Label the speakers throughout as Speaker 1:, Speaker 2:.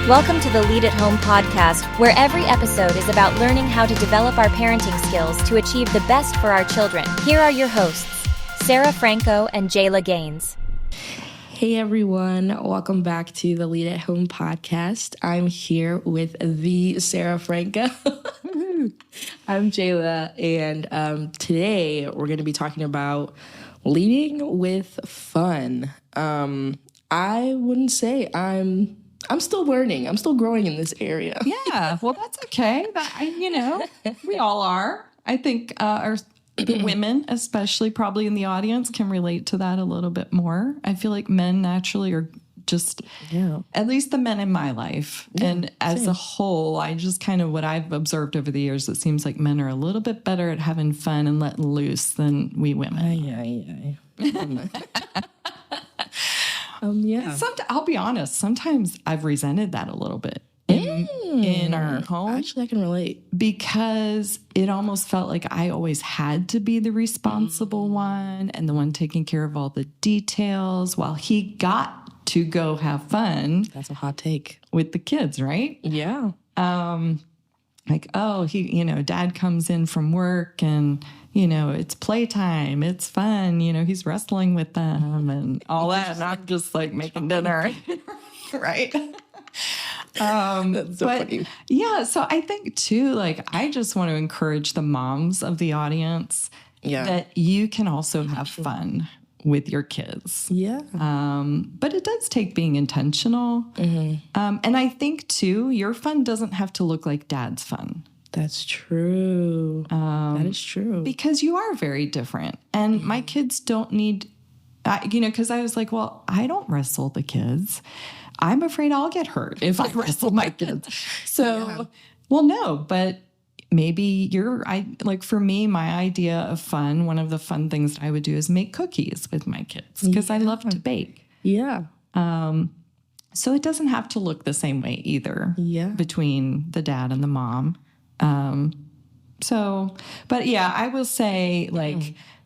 Speaker 1: Welcome to the Lead at Home podcast, where every episode is about learning how to develop our parenting skills to achieve the best for our children. Here are your hosts, Sara Franco and Jala Gaines.
Speaker 2: Hey everyone, welcome back to the Lead at Home podcast. I'm here with the Sara Franco. I'm Jala, and today we're going to be talking about leading with fun. I wouldn't say I'm still learning. I'm still growing in this area.
Speaker 3: Yeah, well, that's okay. We all are. I think the women, especially probably in the audience, can relate to that a little bit more. I feel like men naturally are just, at least the men in my life. Yeah, and as a whole, I just kind of what I've observed over the years, it seems like men are a little bit better at having fun and letting loose than we women. I'll be honest. Sometimes I've resented that a little bit in our home.
Speaker 2: Actually, I can relate.
Speaker 3: Because it almost felt like I always had to be the responsible one and the one taking care of all the details while he got to go have fun.
Speaker 2: That's a hot take.
Speaker 3: With the kids, right?
Speaker 2: Yeah.
Speaker 3: Dad comes in from work and, it's playtime, it's fun, he's wrestling with them and all that. And I'm just like making dinner, right?
Speaker 2: That's so funny.
Speaker 3: Yeah, so I think too, I just want to encourage the moms of the audience that you can also have fun with your kids.
Speaker 2: Yeah.
Speaker 3: But it does take being intentional. Mm-hmm. And I think too, your fun doesn't have to look like dad's fun.
Speaker 2: That's true. That is true.
Speaker 3: Because you are very different. And my kids don't need, because I was like, well, I don't wrestle the kids. I'm afraid I'll get hurt if I wrestle my kids. So, well, no, but maybe for me, my idea of fun, one of the fun things that I would do is make cookies with my kids because I love to bake.
Speaker 2: Yeah.
Speaker 3: So it doesn't have to look the same way either between the dad and the mom. I will say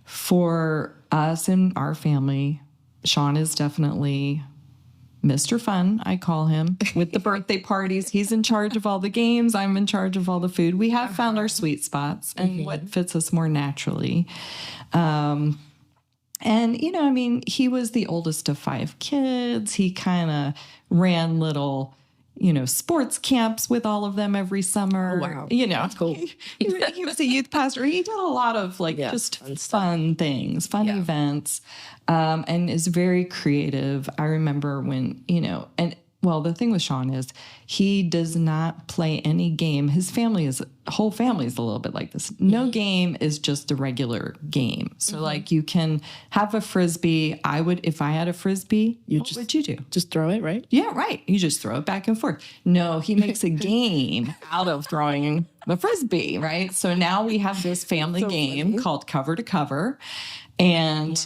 Speaker 3: for us and our family, Sean is definitely Mr. Fun, I call him, with the birthday parties. He's in charge of all the games. I'm in charge of all the food. We have found our sweet spots and what fits us more naturally. He was the oldest of 5 kids. He kind of ran little sports camps with all of them every summer.
Speaker 2: Oh, wow.
Speaker 3: That's cool. He was a youth pastor. He did a lot of fun things, fun events, and is very creative. I remember when, the thing with Sean is he does not play any game. His whole family is a little bit like this. No game is just a regular game. So you can have a Frisbee. If I had a Frisbee, what would you do?
Speaker 2: Just throw it, right?
Speaker 3: Yeah, right. You just throw it back and forth. No, he makes a game out of throwing the Frisbee, right? So now we have this family game called Cover to Cover. And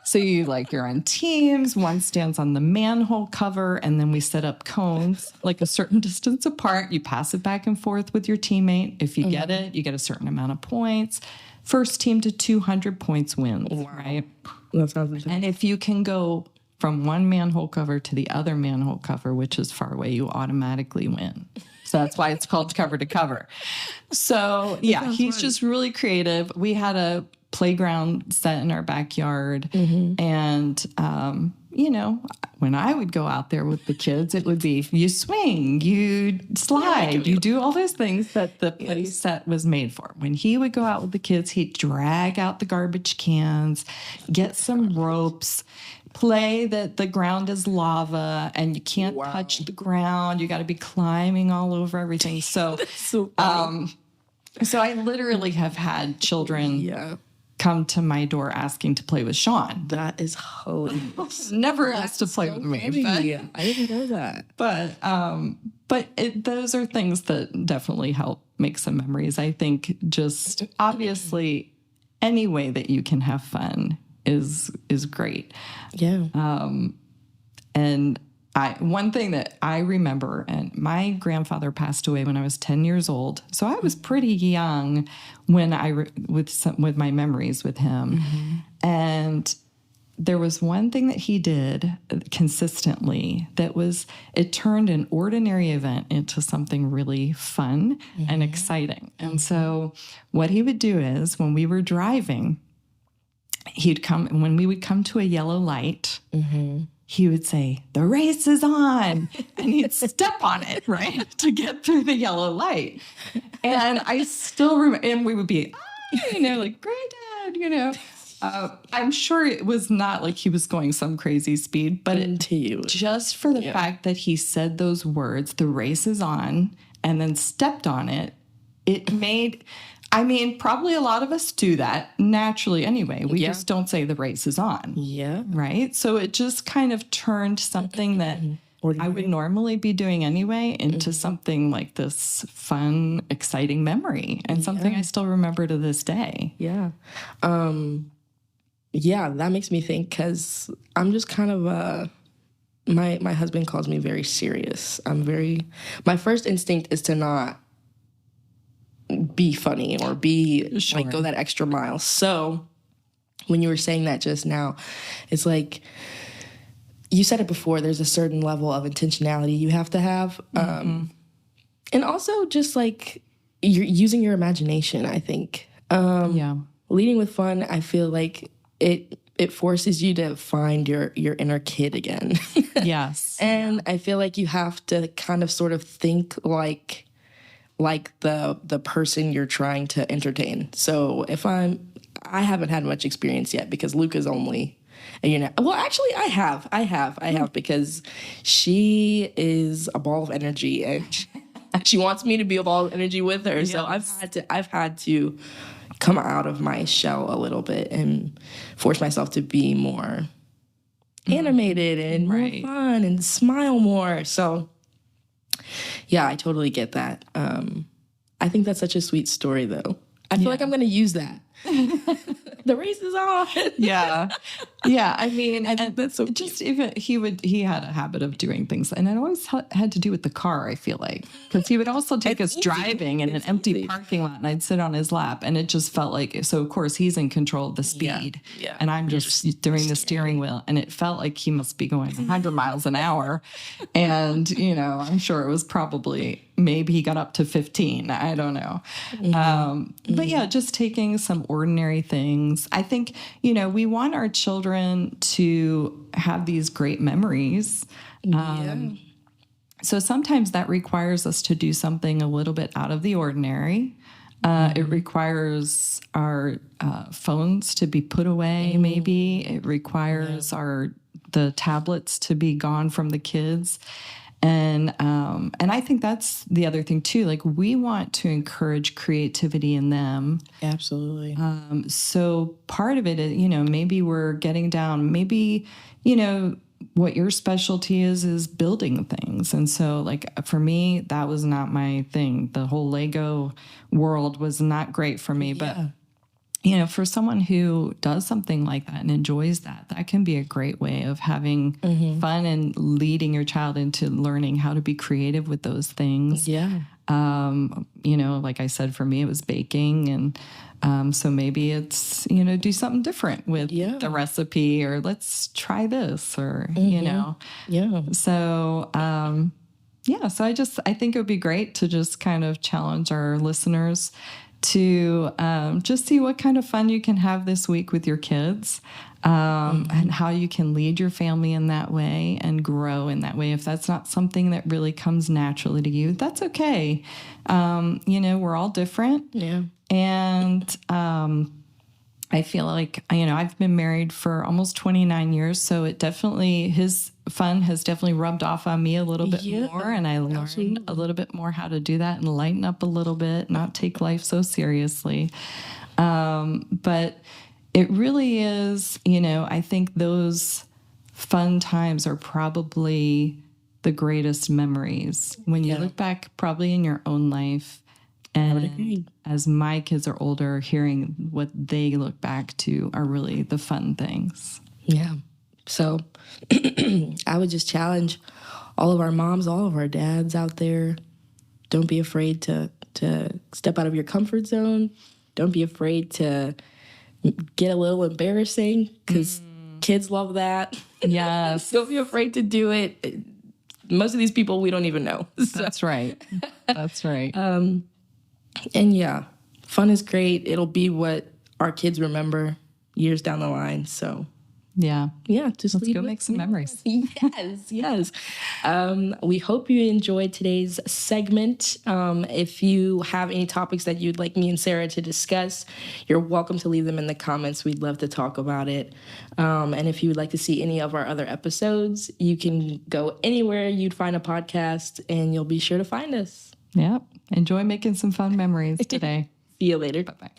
Speaker 3: So you're on teams. One stands on the manhole cover, and then we set up cones a certain distance apart. You pass it back and forth with your teammate. If you get it, you get a certain amount of points. First team to 200 points wins, right?
Speaker 2: That sounds interesting.
Speaker 3: And if you can go from one manhole cover to the other manhole cover, which is far away, you automatically win. So that's why it's called Cover to Cover. So, he's just really creative. We had a playground set in our backyard. And, when I would go out there with the kids, it would be you swing, you slide, you do all those things that the play set was made for. When he would go out with the kids, he'd drag out the garbage cans, get some ropes, play that the ground is lava and you can't touch the ground. You got to be climbing all over everything. So, so I literally have had children come to my door asking to play with Sean.
Speaker 2: That is hilarious.
Speaker 3: Never asked to play with me.
Speaker 2: I didn't know that.
Speaker 3: But those are things that definitely help make some memories. I think just obviously any way that you can have fun is great.
Speaker 2: Yeah.
Speaker 3: And one thing that I remember, and my grandfather passed away when I was 10 years old, so I was pretty young when with my memories with him. And there was one thing that he did consistently it turned an ordinary event into something really fun and exciting. And so what he would do is when we were driving, when we would come to a yellow light, he would say, "The race is on," and he'd step on it, right, to get through the yellow light. And I still remember, and we would be, like, "Granddad," I'm sure it was not like he was going some crazy speed, but just for the fact that he said those words, "The race is on," and then stepped on it, it made, probably a lot of us do that naturally anyway. We just don't say the race is on.
Speaker 2: Yeah.
Speaker 3: Right? So it just kind of turned something that I would normally be doing anyway into something like this fun, exciting memory and something I still remember to this day.
Speaker 2: Yeah. Yeah, that makes me think because I'm just kind of my husband calls me very serious. My first instinct is to not be funny or be like go that extra mile. So when you were saying that just now, it's like you said it before, there's a certain level of intentionality you have to have. And also just like you're using your imagination, I think. Leading with fun, I feel like it forces you to find your inner kid again.
Speaker 3: Yes.
Speaker 2: And I feel like you have to kind of sort of think like the person you're trying to entertain. So I haven't had much experience yet because Luca's only, well, actually I have because she is a ball of energy and she wants me to be a ball of energy with her. Yes. So I've had to come out of my shell a little bit and force myself to be more animated and more fun and smile more. So yeah, I totally get that. I think that's such a sweet story though. I feel like I'm going to use that. The race is on.
Speaker 3: Yeah. I think that's so cute. Just even he had a habit of doing things, and it always had to do with the car, I feel like, because he would also take us driving in an empty parking lot, and I'd sit on his lap, and it just felt like, so of course he's in control of the speed, and I'm just doing the steering wheel, and it felt like he must be going 100 miles an hour, and I'm sure it was probably maybe he got up to 15. I don't know. But yeah, just taking some ordinary things. I think, we want our children to have these great memories. So sometimes that requires us to do something a little bit out of the ordinary. It requires our phones to be put away, maybe. It requires the tablets to be gone from the kids. And I think that's the other thing too. Like, we want to encourage creativity in them.
Speaker 2: Absolutely.
Speaker 3: So part of it is, maybe we're getting down, maybe, what your specialty is building things. And so like for me, that was not my thing. The whole Lego world was not great for me, but for someone who does something like that and enjoys that, that can be a great way of having fun and leading your child into learning how to be creative with those things.
Speaker 2: Yeah.
Speaker 3: Like I said, for me, it was baking. And so maybe it's, do something different with the recipe, or let's try this, or,
Speaker 2: Yeah.
Speaker 3: So, so I think it would be great to just kind of challenge our listeners to just see what kind of fun you can have this week with your kids, and how you can lead your family in that way and grow in that way. If that's not something that really comes naturally to you, that's okay. We're all different.
Speaker 2: Yeah.
Speaker 3: And I feel like, I've been married for almost 29 years, so his fun has definitely rubbed off on me a little bit more, and I learned a little bit more how to do that and lighten up a little bit, not take life so seriously. But it really is, I think those fun times are probably the greatest memories when you look back probably in your own life. And as my kids are older, hearing what they look back to are really the fun things.
Speaker 2: Yeah. So I would just challenge all of our moms, all of our dads out there. Don't be afraid to step out of your comfort zone. Don't be afraid to get a little embarrassing, because Kids love that.
Speaker 3: Yes.
Speaker 2: Don't be afraid to do it. Most of these people we don't even know. So,
Speaker 3: That's right. That's right.
Speaker 2: and yeah, fun is great. It'll be what our kids remember years down the line. So
Speaker 3: yeah.
Speaker 2: Just
Speaker 3: Let's go make some memories.
Speaker 2: Yes. We hope you enjoyed today's segment. If you have any topics that you'd like me and Sarah to discuss, you're welcome to leave them in the comments. We'd love to talk about it. And if you would like to see any of our other episodes, you can go anywhere you'd find a podcast and you'll be sure to find us.
Speaker 3: Yep. Enjoy making some fun memories today.
Speaker 2: See you later.
Speaker 3: Bye-bye.